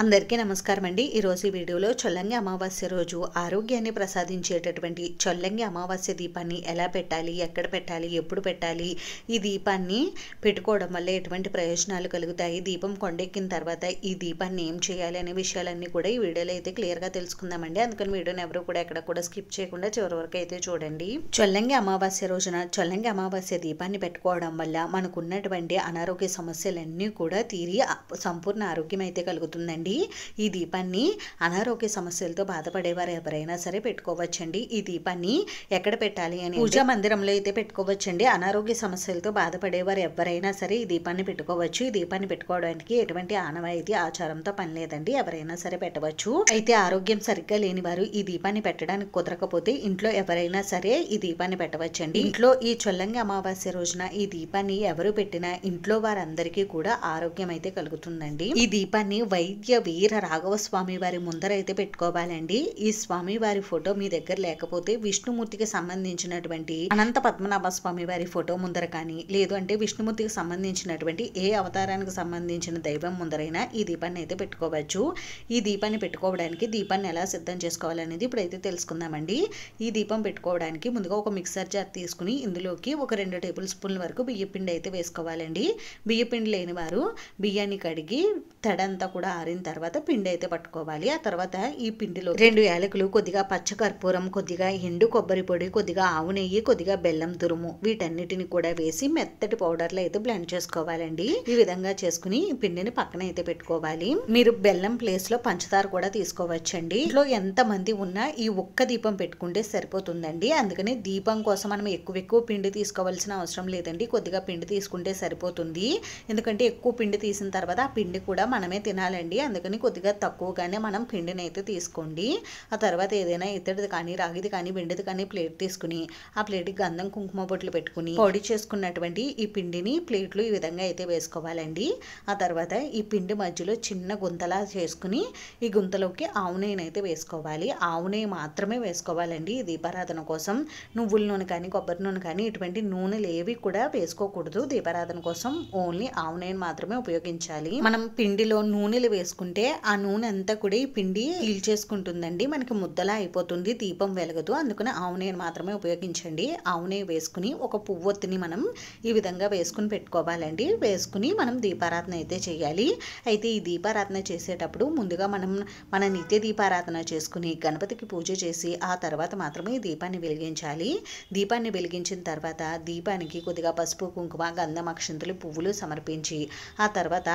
అందరికీ నమస్కారం అండి. ఈరోజు ఈ వీడియోలో చొల్లంగి అమావాస్య రోజు ఆరోగ్యాన్ని ప్రసాదించేటటువంటి చొల్లంగి అమావాస్య దీపాన్ని ఎలా పెట్టాలి, ఎక్కడ పెట్టాలి, ఎప్పుడు పెట్టాలి, ఈ దీపాన్ని పెట్టుకోవడం వల్ల ఎటువంటి ప్రయోజనాలు కలుగుతాయి, దీపం కొండెక్కిన తర్వాత ఈ దీపాన్ని ఏం చేయాలి అనే విషయాలన్నీ కూడా ఈ వీడియోలో అయితే క్లియర్గా తెలుసుకుందామండి. అందుకని వీడియోని ఎవరు కూడా ఎక్కడ కూడా స్కిప్ చేయకుండా చివరి వరకు అయితే చూడండి. చొల్లంగి అమావాస్య రోజున చొల్లంగి అమావాస్య దీపాన్ని పెట్టుకోవడం వల్ల మనకున్నటువంటి అనారోగ్య సమస్యలన్నీ కూడా తీరి సంపూర్ణ ఆరోగ్యం అయితే కలుగుతుందండి. ఈ దీపాన్ని అనారోగ్య సమస్యలతో బాధపడేవారు ఎవరైనా సరే పెట్టుకోవచ్చండి. ఈ దీపాన్ని ఎక్కడ పెట్టాలి అని పూజా మందిరంలో అయితే పెట్టుకోవచ్చండి. అనారోగ్య సమస్యలతో బాధపడేవారు ఎవరైనా సరే ఈ దీపాన్ని పెట్టుకోవచ్చు. ఈ దీపాన్ని పెట్టుకోవడానికి ఎటువంటి ఆనవాయితీ ఆచారంతో పని లేదండి, ఎవరైనా సరే పెట్టవచ్చు. అయితే ఆరోగ్యం సరిగ్గా లేని వారు ఈ దీపాన్ని పెట్టడానికి కుదరకపోతే ఇంట్లో ఎవరైనా సరే ఈ దీపాన్ని పెట్టవచ్చండి. ఇంట్లో ఈ చొల్లంగి అమావాస్య రోజున ఈ దీపాన్ని ఎవరు పెట్టినా ఇంట్లో వారందరికీ కూడా ఆరోగ్యం అయితే కలుగుతుందండి. ఈ దీపాన్ని వైద్య వీర రాఘవ స్వామి వారి ముందర అయితే పెట్టుకోవాలండి. ఈ స్వామి వారి ఫోటో మీ దగ్గర లేకపోతే విష్ణుమూర్తికి సంబంధించినటువంటి అనంత పద్మనాభ స్వామి వారి ఫోటో ముందర కానీ, లేదు అంటే విష్ణుమూర్తికి సంబంధించినటువంటి ఏ అవతారానికి సంబంధించిన దైవం ముందరైనా ఈ దీపాన్ని అయితే పెట్టుకోవచ్చు. ఈ దీపాన్ని పెట్టుకోవడానికి దీపాన్ని ఎలా సిద్ధం చేసుకోవాలనేది ఇప్పుడైతే తెలుసుకుందామండి. ఈ దీపం పెట్టుకోవడానికి ముందుగా ఒక మిక్సర్ జార్ తీసుకుని ఇందులోకి ఒక 2 టేబుల్ స్పూన్ల వరకు బియ్యపిండి అయితే వేసుకోవాలండి. బియ్యపిండి లేని వారు బియ్యాన్ని కడిగి తడంతా కూడా ఆరిన తర్వాత పిండి అయితే పట్టుకోవాలి. ఆ తర్వాత ఈ పిండిలో 2 యాలకులు, కొద్దిగా పచ్చకర్పూరం, కొద్దిగా ఎండు కొబ్బరి పొడి, కొద్దిగా ఆవు నెయ్యి, కొద్దిగా బెల్లం తురుము వీటన్నిటిని కూడా వేసి మెత్తటి పౌడర్లో అయితే బ్లెండ్ చేసుకోవాలండి. ఈ విధంగా చేసుకుని ఈ పిండిని పక్కన అయితే పెట్టుకోవాలి. మీరు బెల్లం ప్లేస్ లో పంచదార కూడా తీసుకోవచ్చండి. ఇంట్లో ఎంత మంది ఉన్నా ఈ ఒక్క దీపం పెట్టుకుంటే సరిపోతుందండి. అందుకని దీపం కోసం మనం ఎక్కువ పిండి తీసుకోవాల్సిన అవసరం లేదండి. కొద్దిగా పిండి తీసుకుంటే సరిపోతుంది. ఎందుకంటే ఎక్కువ పిండి తీసిన తర్వాత ఆ పిండి కూడా మనమే తినాలండి. అందుకని కొద్దిగా తక్కువగానే మనం పిండిని అయితే తీసుకోండి. ఆ తర్వాత ఏదైనా ఇత్తడిది కానీ, రాగిది కానీ, వెండిది కానీ ప్లేట్ తీసుకుని ఆ ప్లేట్కి గంధం కుంకుమ బొట్లు పెట్టుకుని పొడి చేసుకున్నటువంటి ఈ పిండిని ప్లేట్లు ఈ విధంగా అయితే వేసుకోవాలండి. ఆ తర్వాత ఈ పిండి మధ్యలో చిన్న గుంతలా చేసుకుని ఈ గుంతలోకి ఆవు నెయ్యిని అయితే వేసుకోవాలి. ఆవు నెయ్యి మాత్రమే వేసుకోవాలండి ఈ దీపారాధన కోసం. నువ్వుల నూనె కానీ, కొబ్బరి నూనె కానీ ఇటువంటి నూనెలు ఏవి కూడా వేసుకోకూడదు. దీపారాధన కోసం ఓన్లీ ఆవు నెయ్యిని మాత్రమే ఉపయోగించాలి. మనం పిండిలో నూనెలు వేసుకుంటే ఆ నూనె అంతా కూడా ఈ పిండి పీల్చేసుకుంటుందండి, మనకి ముద్దలా అయిపోతుంది, దీపం వెలగదు. అందుకని ఆవు నెయ్యిని మాత్రమే ఉపయోగించండి. ఆవు నెయ్యి వేసుకుని ఒక పువ్వొత్తిని మనం ఈ విధంగా వేసుకుని పెట్టుకోవాలండి. వేసుకుని మనం దీపారాధన అయితే చేయాలి. అయితే ఈ దీపారాధన చేసేటప్పుడు ముందుగా మనం మన నిత్య దీపారాధన చేసుకుని గణపతికి పూజ చేసి ఆ తర్వాత మాత్రమే ఈ దీపాన్ని వెలిగించాలి. దీపాన్ని వెలిగించిన తర్వాత దీపానికి కొద్దిగా పసుపు, కుంకుమ, గంధం, అక్షంతులు, పువ్వులు సమర్పించి ఆ తర్వాత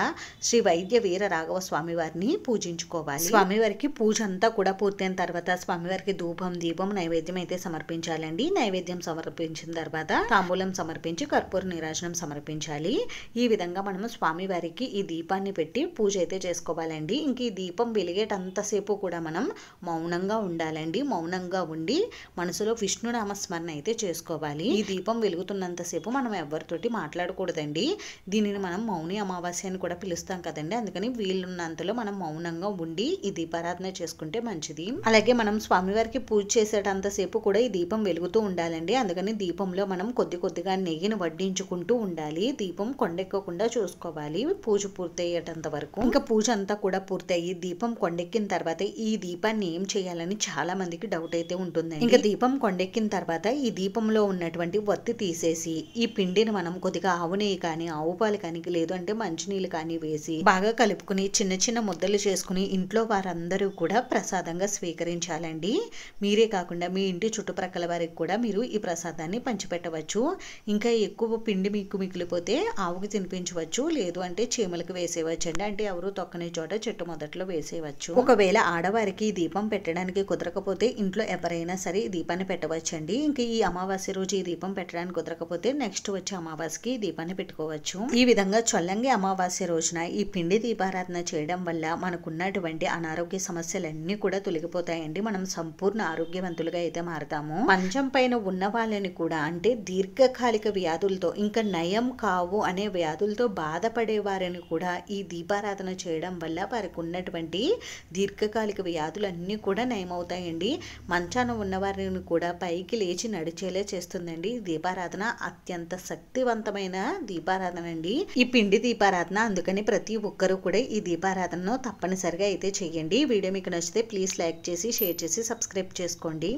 శ్రీ వైద్య వీర రాఘవ స్వామి వారిని పూజించుకోవాలి. స్వామివారికి పూజ అంతా కూడా పూర్తయిన తర్వాత స్వామివారికి ధూపం, దీపం, నైవేద్యం అయితే సమర్పించాలండి. నైవేద్యం సమర్పించిన తర్వాత తాంబూలం సమర్పించి కర్పూర నీరాజనం సమర్పించాలి. ఈ విధంగా మనము స్వామివారికి ఈ దీపాన్ని పెట్టి పూజ అయితే చేసుకోవాలండి. ఇంక ఈ దీపం వెలిగేటంతసేపు కూడా మనం మౌనంగా ఉండాలండి. మౌనంగా ఉండి మనసులో విష్ణునామ స్మరణ అయితే చేసుకోవాలి. ఈ దీపం వెలుగుతున్నంతసేపు మనం ఎవరితోటి మాట్లాడకూడదండి. దీనిని మనం మౌని అమావాస్య అని కూడా పిలుస్తాం కదండి. అందుకని వీలున్నంతలో మనం మౌనంగా ఉండి ఈ దీపారాధన చేసుకుంటే మంచిది. అలాగే మనం స్వామివారికి పూజ చేసేటంతసేపు కూడా ఈ దీపం వెలుగుతూ ఉండాలండి. అందుకని దీపంలో మనం కొద్దిగా నెయ్యిని వడ్డించుకుంటూ ఉండాలి. దీపం కొండెక్కకుండా చూసుకోవాలి పూజ పూర్తయ్యేటంత వరకు. ఇంకా పూజ అంతా కూడా పూర్తయి దీపం కొండెక్కిన తర్వాత ఈ దీపాన్ని ఏం చేయాలని చాలా మందికి డౌట్ అయితే ఉంటుందండి. ఇంకా దీపం కొండెక్కిన తర్వాత ఈ దీపంలో ఉన్నటువంటి వత్తి తీసేసి ఈ పిండిని మనం కొద్దిగా ఆవు నెయ్యి కానీ, ఆవు పాలు కానీ, లేదు అంటే మంచినీళ్ళు కానీ వేసి బాగా కలుపుకుని చిన్న ముద్దలు చేసుకుని ఇంట్లో వారందరూ కూడా ప్రసాదంగా స్వీకరించాలండి. మీరే కాకుండా మీ ఇంటి చుట్టుప్రక్కల వారికి కూడా మీరు ఈ ప్రసాదాన్ని పంచిపెట్టవచ్చు. ఇంకా ఎక్కువ పిండి మీకు మిగిలిపోతే ఆవుకి తినిపించవచ్చు, లేదు అంటే చీమలకు వేసేయవచ్చు అండి. అంటే ఎవరు తొక్కని చోట చెట్టు మొదట్లో వేసేయవచ్చు. ఒకవేళ ఆడవారికి ఈ దీపం పెట్టడానికి కుదరకపోతే ఇంట్లో ఎవరైనా సరే ఈ దీపాన్ని పెట్టవచ్చండి. ఇంకా ఈ అమావాస్య రోజు ఈ దీపం పెట్టడానికి కుదరకపోతే నెక్స్ట్ వచ్చే అమావాస్యకి ఈ దీపాన్ని పెట్టుకోవచ్చు. ఈ విధంగా చొల్లంగి అమావాస్య రోజున ఈ పిండి దీపారాధన చేయడం వల్ల మనకున్నటువంటి అనారోగ్య సమస్యలన్నీ కూడా తొలగిపోతాయండి. మనం సంపూర్ణ ఆరోగ్యవంతులుగా అయితే మారుతాము. మంచం పైన ఉన్న వాళ్ళని కూడా, అంటే దీర్ఘకాలిక వ్యాధులతో ఇంకా నయం కావు అనే వ్యాధులతో బాధపడే వారిని కూడా ఈ దీపారాధన చేయడం వల్ల వారికి ఉన్నటువంటి దీర్ఘకాలిక వ్యాధులన్నీ కూడా నయమవుతాయండి. మంచాన ఉన్న వారిని కూడా పైకి లేచి నడిచేలా చేస్తుందండి. దీపారాధన అత్యంత శక్తివంతమైన దీపారాధన అండి ఈ పిండి దీపారాధన. అందుకని ప్రతి ఒక్కరూ కూడా ఈ దీపారాధన తప్పనిసరిగా అయితే చేయండి. వీడియో మీకు నచ్చితే ప్లీజ్ లైక్ చేసి షేర్ చేసి సబ్స్క్రైబ్ చేసుకోండి.